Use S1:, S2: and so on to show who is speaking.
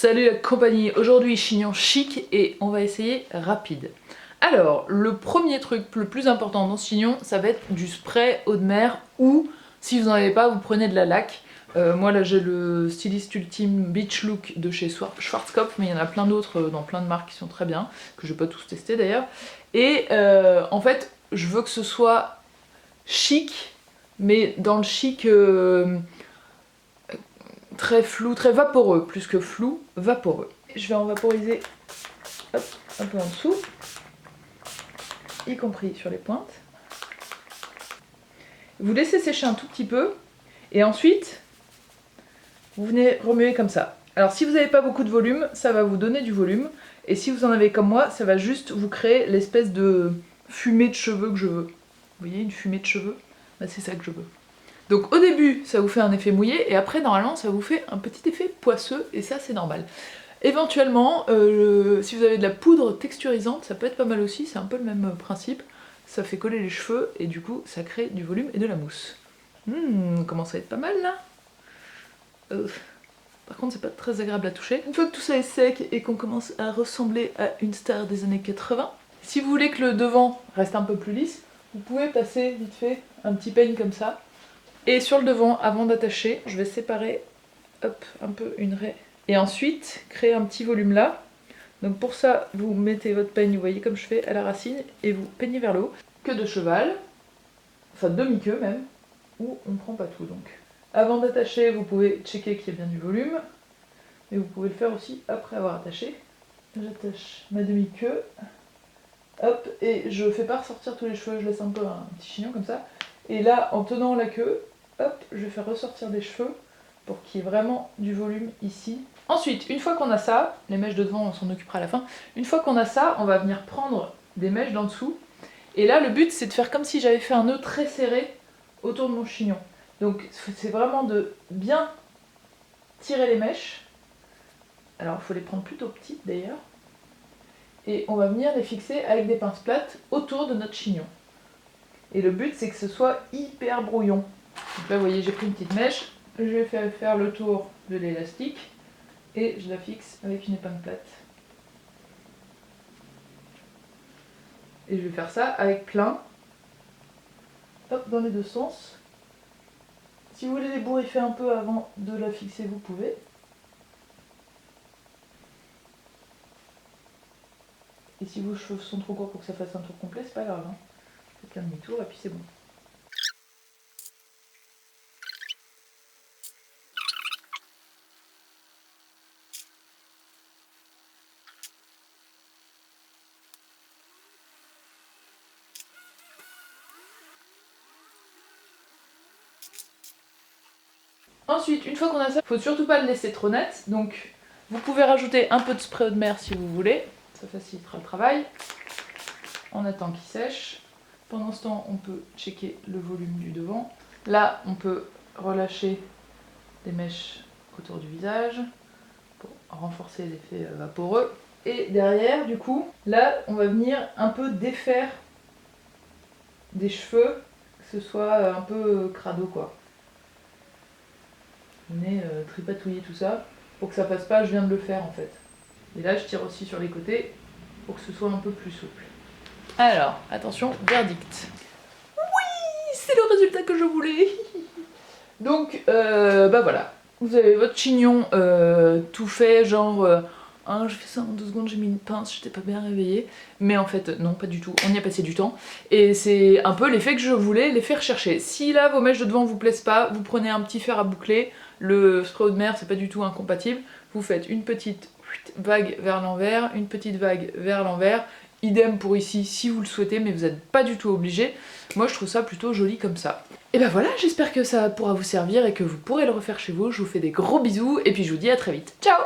S1: Salut la compagnie, aujourd'hui chignon chic et on va essayer rapide. Alors, le premier truc le plus important dans ce chignon, ça va être du spray eau de mer ou, si vous n'en avez pas, vous prenez de la laque. Moi là j'ai le Stylist Ultime Beach Look de chez Schwarzkopf, mais il y en a plein d'autres dans plein de marques qui sont très bien, que je vais pas tous tester d'ailleurs. Et en fait, je veux que ce soit chic, mais dans le chic très flou, très vaporeux, plus que flou, vaporeux. Je vais en vaporiser hop, un peu en dessous, y compris sur les pointes. Vous laissez sécher un tout petit peu, et ensuite, vous venez remuer comme ça. Alors si vous n'avez pas beaucoup de volume, ça va vous donner du volume, et si vous en avez comme moi, ça va juste vous créer l'espèce de fumée de cheveux que je veux. Vous voyez, une fumée de cheveux? Bah, c'est ça que je veux. Donc au début, ça vous fait un effet mouillé, et après, normalement, ça vous fait un petit effet poisseux, et ça, c'est normal. Éventuellement, si vous avez de la poudre texturisante, ça peut être pas mal aussi, c'est un peu le même principe. Ça fait coller les cheveux, et du coup, ça crée du volume et de la mousse. Commence à être pas mal, là. Par contre, c'est pas très agréable à toucher. Une fois que tout ça est sec, et qu'on commence à ressembler à une star des années 80, si vous voulez que le devant reste un peu plus lisse, vous pouvez passer vite fait un petit peigne comme ça. Et sur le devant, avant d'attacher, je vais séparer hop, un peu une raie. Et ensuite, créer un petit volume là. Donc pour ça, vous mettez votre peigne, vous voyez comme je fais, à la racine, et vous peignez vers le haut. Queue de cheval, enfin demi-queue même, ou on ne prend pas tout donc. Avant d'attacher, vous pouvez checker qu'il y a bien du volume. Et vous pouvez le faire aussi après avoir attaché. J'attache ma demi-queue. Hop, et je fais pas ressortir tous les cheveux, je laisse un peu un petit chignon comme ça. Et là, en tenant la queue, hop, je vais faire ressortir des cheveux pour qu'il y ait vraiment du volume ici. Ensuite, une fois qu'on a ça, les mèches de devant on s'en occupera à la fin, une fois qu'on a ça, on va venir prendre des mèches d'en dessous. Et là, le but c'est de faire comme si j'avais fait un nœud très serré autour de mon chignon. Donc c'est vraiment de bien tirer les mèches. Alors il faut les prendre plutôt petites d'ailleurs. Et on va venir les fixer avec des pinces plates autour de notre chignon. Et le but c'est que ce soit hyper brouillon. Donc là vous voyez j'ai pris une petite mèche, je vais faire le tour de l'élastique et je la fixe avec une épingle plate. Et je vais faire ça avec plein, hop, dans les deux sens. Si vous voulez les bourrifer un peu avant de la fixer, vous pouvez. Et si vos cheveux sont trop courts pour que ça fasse un tour complet, c'est pas grave, hein. Faites un demi-tour et puis c'est bon. Ensuite, une fois qu'on a ça, faut surtout pas le laisser trop net, donc vous pouvez rajouter un peu de spray eau de mer si vous voulez, ça facilitera le travail. On attend qu'il sèche. Pendant ce temps, on peut checker le volume du devant. Là, on peut relâcher des mèches autour du visage pour renforcer l'effet vaporeux. Et derrière, du coup, là, on va venir un peu défaire des cheveux, que ce soit un peu crado, quoi. Venez tripatouiller tout ça. Pour que ça passe pas, je viens de le faire en fait. Et là, je tire aussi sur les côtés pour que ce soit un peu plus souple. Alors, attention, verdict. Oui, c'est le résultat que je voulais. Donc, bah voilà. Vous avez votre chignon tout fait, genre... j'ai fait ça en 2 secondes, j'ai mis une pince, j'étais pas bien réveillée. Mais en fait, non, pas du tout. On y a passé du temps. Et c'est un peu l'effet que je voulais, l'effet recherché. Si là, vos mèches de devant vous plaisent pas, vous prenez un petit fer à boucler. Le spray eau de mer, c'est pas du tout incompatible. Vous faites une petite vague vers l'envers, une petite vague vers l'envers. Idem pour ici si vous le souhaitez, mais vous n'êtes pas du tout obligé. Moi je trouve ça plutôt joli comme ça. Et ben voilà, j'espère que ça pourra vous servir et que vous pourrez le refaire chez vous. Je vous fais des gros bisous et puis je vous dis à très vite. Ciao!